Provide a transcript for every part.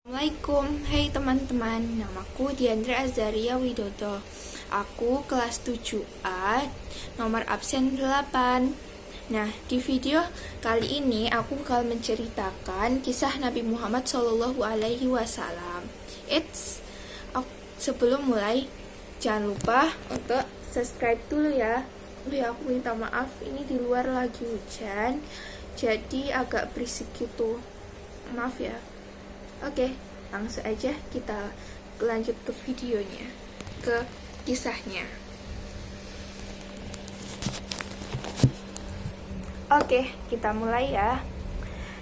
Assalamualaikum, hai teman-teman, namaku Diandra Azaria Widodo. Aku kelas 7A, nomor absen 8. Nah, di video kali ini aku bakal menceritakan kisah Nabi Muhammad SAW. Sebelum mulai, jangan lupa untuk subscribe dulu ya. Aku minta maaf, ini di luar lagi hujan, jadi agak berisik gitu. Maaf ya. Oke, langsung aja kita lanjut ke videonya, ke kisahnya. Oke, kita mulai ya.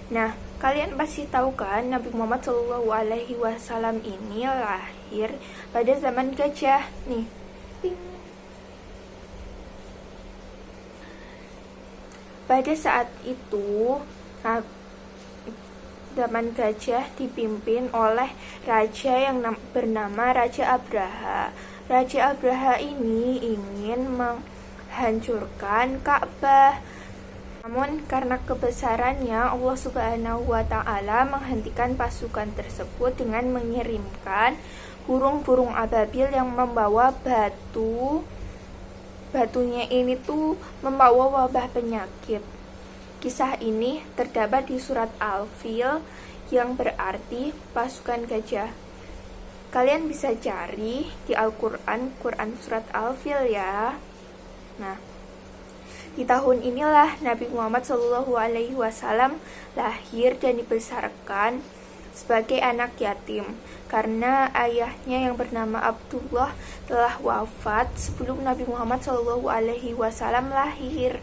Nah, kalian pasti tahu kan Nabi Muhammad SAW ini lahir pada zaman gajah. Nih, ting. Pada saat itu, zaman gajah dipimpin oleh raja yang bernama Raja Abraha. Raja Abraha ini ingin menghancurkan Ka'bah. Namun karena kebesarannya, Allah Subhanahu wa Ta'ala menghentikan pasukan tersebut dengan mengirimkan burung-burung ababil yang membawa batu. Batunya ini tuh membawa wabah penyakit. Kisah ini terdapat di surat Al-Fil yang berarti pasukan gajah. Kalian bisa cari di Al-Quran, Quran surat Al-Fil ya. Nah, di tahun inilah Nabi Muhammad SAW lahir dan dibesarkan sebagai anak yatim karena ayahnya yang bernama Abdullah telah wafat sebelum Nabi Muhammad SAW lahir.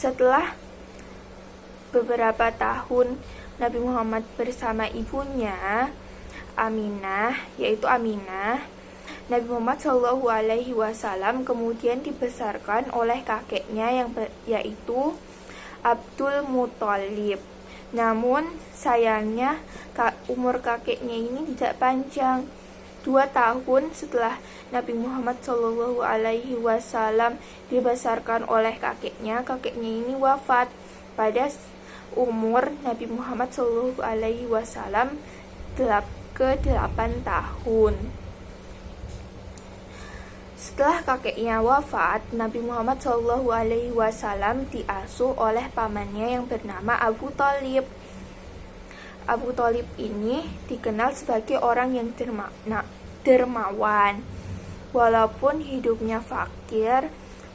Setelah beberapa tahun Nabi Muhammad bersama ibunya Aminah, Nabi Muhammad SAW kemudian dibesarkan oleh kakeknya yaitu Abdul Muthalib. Namun sayangnya umur kakeknya ini tidak panjang. 2 tahun setelah Nabi Muhammad SAW dibesarkan oleh kakeknya ini wafat pada umur Nabi Muhammad SAW ke-8 tahun. Setelah kakeknya wafat, Nabi Muhammad SAW diasuh oleh pamannya yang bernama Abu Thalib. Abu Thalib ini dikenal sebagai orang yang dermawan. Walaupun hidupnya fakir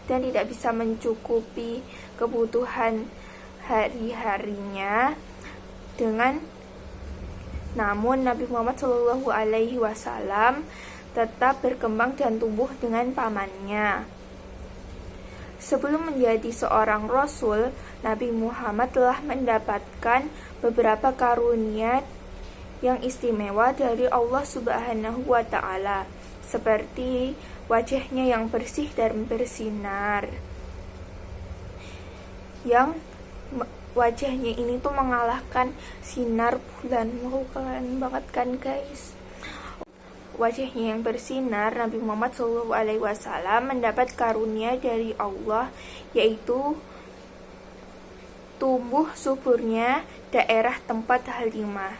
dan tidak bisa mencukupi kebutuhan hari-harinya, namun Nabi Muhammad SAW tetap berkembang dan tumbuh dengan pamannya. Sebelum menjadi seorang Rasul, Nabi Muhammad telah mendapatkan beberapa karunia yang istimewa dari Allah Subhanahu wa Ta'ala, seperti wajahnya yang bersih dan bersinar. Yang wajahnya ini tuh mengalahkan sinar bulan. Mau keren banget kan guys? Wajahnya yang bersinar, Nabi Muhammad SAW mendapat karunia dari Allah, yaitu tumbuh suburnya daerah tempat Halimah.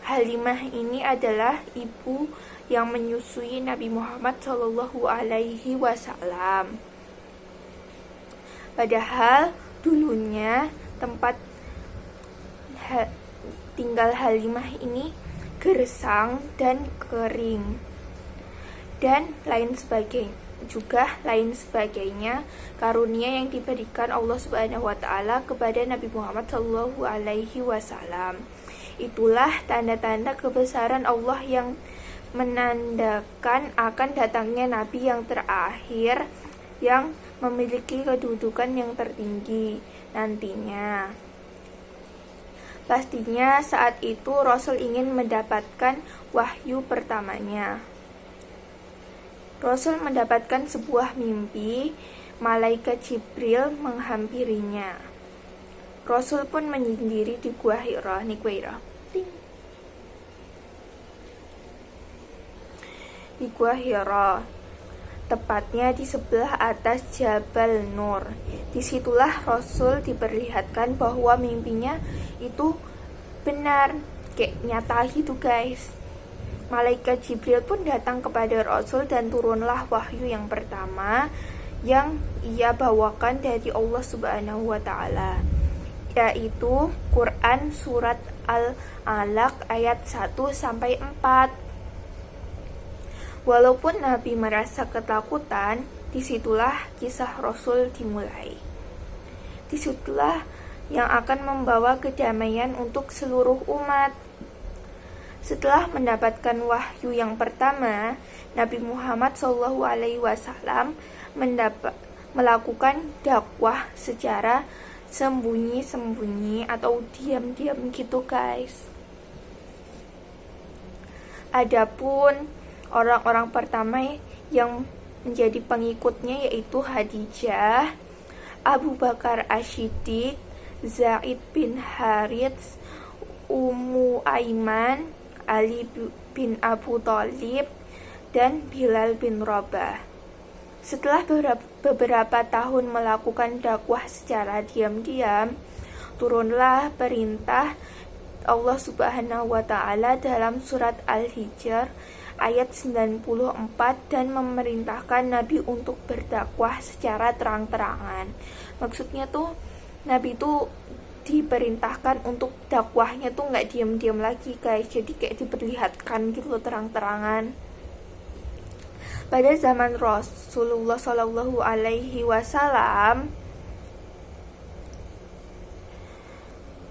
Halimah ini adalah ibu yang menyusui Nabi Muhammad SAW. Padahal dulunya tempat tinggal Halimah ini gersang dan kering, dan lain sebagainya karunia yang diberikan Allah Subhanahu wa Ta'ala kepada Nabi Muhammad SAW. Itulah tanda-tanda kebesaran Allah yang menandakan akan datangnya Nabi yang terakhir yang memiliki kedudukan yang tertinggi nantinya. Pastinya saat itu Rasul ingin mendapatkan wahyu pertamanya. Rasul mendapatkan sebuah mimpi, malaikat Jibril menghampirinya. Rasul pun menyendiri di Gua Hira. Di Gua Hira, tepatnya di sebelah atas Jabal Nur. Disitulah Rasul diperlihatkan bahwa mimpinya itu benar. kayak nyata gitu guys. Malaikat Jibril pun datang kepada Rasul dan turunlah wahyu yang pertama yang ia bawakan dari Allah Subhanahu wa Ta'ala, yaitu Quran surat Al-Alaq ayat 1-4. Walaupun Nabi merasa ketakutan, disitulah kisah Rasul dimulai. Disitulah yang akan membawa kedamaian untuk seluruh umat. Setelah mendapatkan wahyu yang pertama, Nabi Muhammad SAW melakukan dakwah secara sembunyi-sembunyi atau diam-diam gitu guys. Adapun orang-orang pertama yang menjadi pengikutnya yaitu Khadijah, Abu Bakar As-Siddiq, Zaid bin Harits, Ummu Aiman, Ali bin Abu Thalib, dan Bilal bin Rabah. Setelah beberapa tahun melakukan dakwah secara diam-diam, turunlah perintah Allah Subhanahu wa Ta'ala dalam surat Al-Hijr ayat 94 dan memerintahkan Nabi untuk berdakwah secara terang-terangan. Maksudnya tuh Nabi tuh diperintahkan untuk dakwahnya tuh nggak diam-diam lagi guys, jadi kayak diperlihatkan gitu loh terang-terangan. Pada zaman Rasulullah Shallallahu Alaihi Wasallam,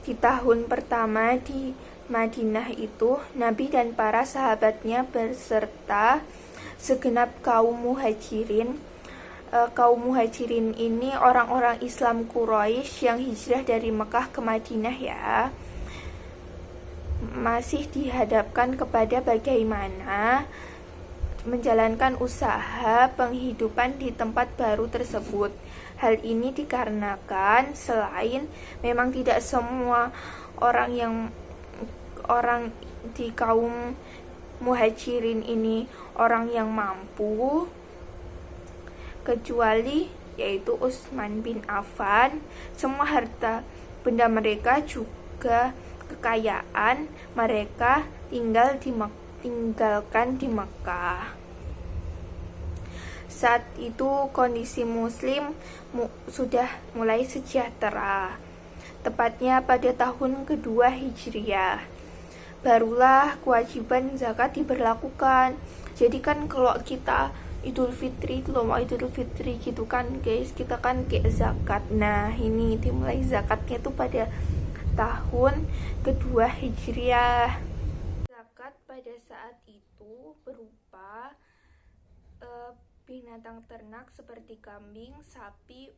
di tahun pertama di Madinah itu, Nabi dan para sahabatnya beserta segenap kaum muhajirin. Kaum muhajirin ini orang-orang Islam Quraisy yang hijrah dari Mekah ke Madinah ya, masih dihadapkan kepada bagaimana menjalankan usaha penghidupan di tempat baru tersebut. Hal ini dikarenakan selain memang tidak semua orang di kaum muhajirin ini orang yang mampu, kecuali yaitu Utsman bin Affan. Semua harta benda mereka juga kekayaan mereka tinggalkan di Mekah. Saat itu kondisi muslim sudah mulai sejahtera. Tepatnya pada tahun kedua Hijriah, barulah kewajiban zakat diberlakukan. Jadi kan kalau kita Idul Fitri itu loh, mau Idul Fitri gitu kan guys, kita kan kayak zakat. Nah ini dimulai zakatnya tuh pada tahun kedua Hijriah. Zakat pada saat itu berupa binatang ternak seperti kambing, sapi,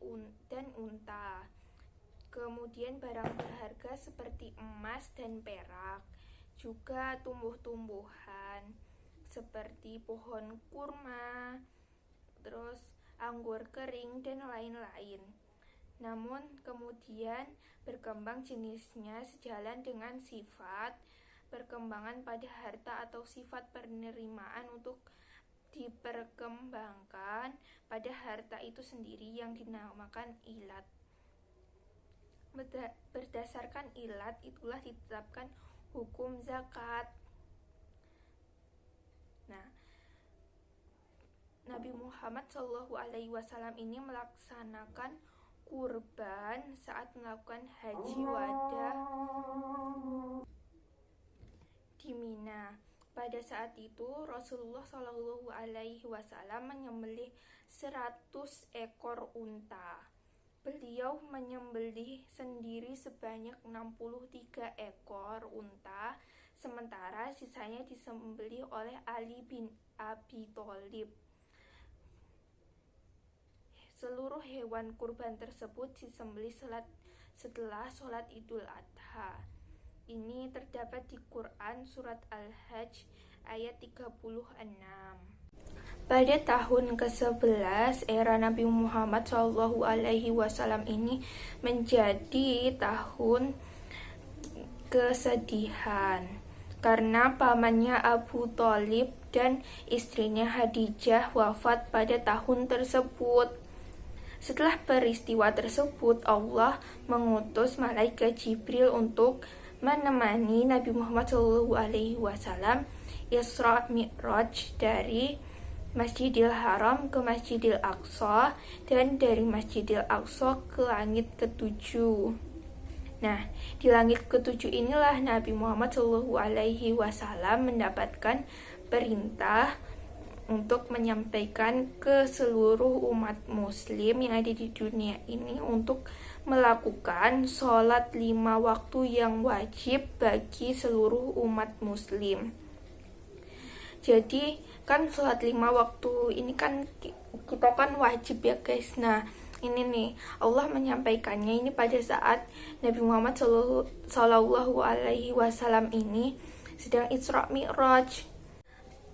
dan unta. Kemudian barang berharga seperti emas dan perak. Juga tumbuh-tumbuhan seperti pohon kurma, terus anggur kering, dan lain-lain. Namun kemudian berkembang jenisnya sejalan dengan sifat perkembangan pada harta atau sifat penerimaan untuk diperkembangkan pada harta itu sendiri yang dinamakan ilat. Berdasarkan ilat itulah ditetapkan hukum zakat. Nah, Nabi Muhammad SAW ini melaksanakan kurban saat melakukan haji wada di Mina. Pada saat itu Rasulullah SAW menyembelih 100 ekor unta. Beliau menyembelih sendiri sebanyak 63 ekor unta, sementara sisanya disembelih oleh Ali bin Abi Thalib. Seluruh hewan kurban tersebut disembelih setelah sholat Idul Adha. Ini terdapat di Quran surat Al-Hajj ayat 36. Pada tahun ke-11 era Nabi Muhammad SAW ini menjadi tahun kesedihan karena pamannya Abu Thalib dan istrinya Khadijah wafat pada tahun tersebut. Setelah peristiwa tersebut, Allah mengutus malaikat Jibril untuk menemani Nabi Muhammad SAW Isra Mi'raj dari Masjidil Haram ke Masjidil Aqsa dan dari Masjidil Aqsa ke langit ketujuh. Nah, di langit ketujuh inilah Nabi Muhammad SAW mendapatkan perintah untuk menyampaikan ke seluruh umat muslim yang ada di dunia ini untuk melakukan sholat 5 waktu yang wajib bagi seluruh umat muslim. Jadi kan sholat 5 waktu ini kan kita kan wajib ya guys. Nah ini nih Allah menyampaikannya ini pada saat Nabi Muhammad SAW ini sedang Isra Mi'raj.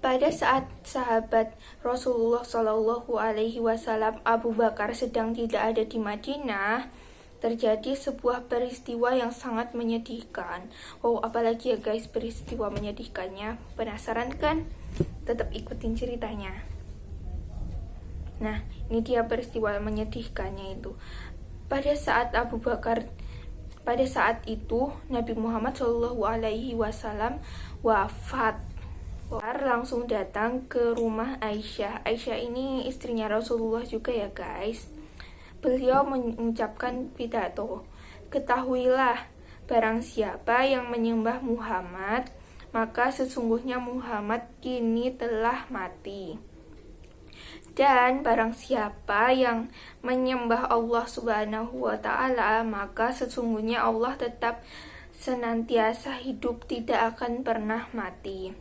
Pada saat sahabat Rasulullah SAW Abu Bakar sedang tidak ada di Madinah, terjadi sebuah peristiwa yang sangat menyedihkan. Wow, apalagi ya guys peristiwa menyedihkannya. Penasaran kan? Tetap ikutin ceritanya. Nah, ini dia peristiwa menyedihkannya itu. Pada saat itu Nabi Muhammad SAW wafat. Langsung datang ke rumah Aisyah. Aisyah ini istrinya Rasulullah juga ya guys. Beliau mengucapkan pidato, "Ketahuilah, barang siapa yang menyembah Muhammad, maka sesungguhnya Muhammad kini telah mati. Dan barang siapa yang menyembah Allah Subhanahu wa Ta'ala, maka sesungguhnya Allah tetap senantiasa hidup, tidak akan pernah mati."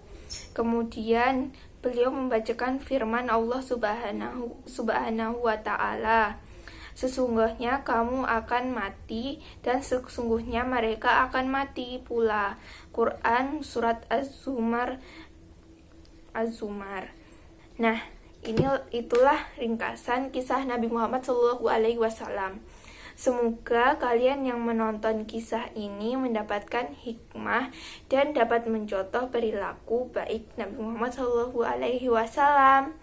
Kemudian beliau membacakan firman Allah Subhanahu wa Ta'ala, "Sesungguhnya kamu akan mati dan sesungguhnya mereka akan mati pula." Quran surat Az-Zumar. Nah, itulah ringkasan kisah Nabi Muhammad SAW. Semoga kalian yang menonton kisah ini mendapatkan hikmah dan dapat mencontoh perilaku baik Nabi Muhammad SAW.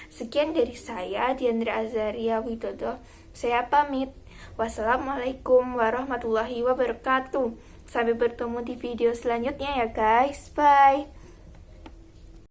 Sekian dari saya, Diandra Azaria Widodo. Saya pamit. Wassalamualaikum warahmatullahi wabarakatuh. Sampai bertemu di video selanjutnya ya guys. Bye.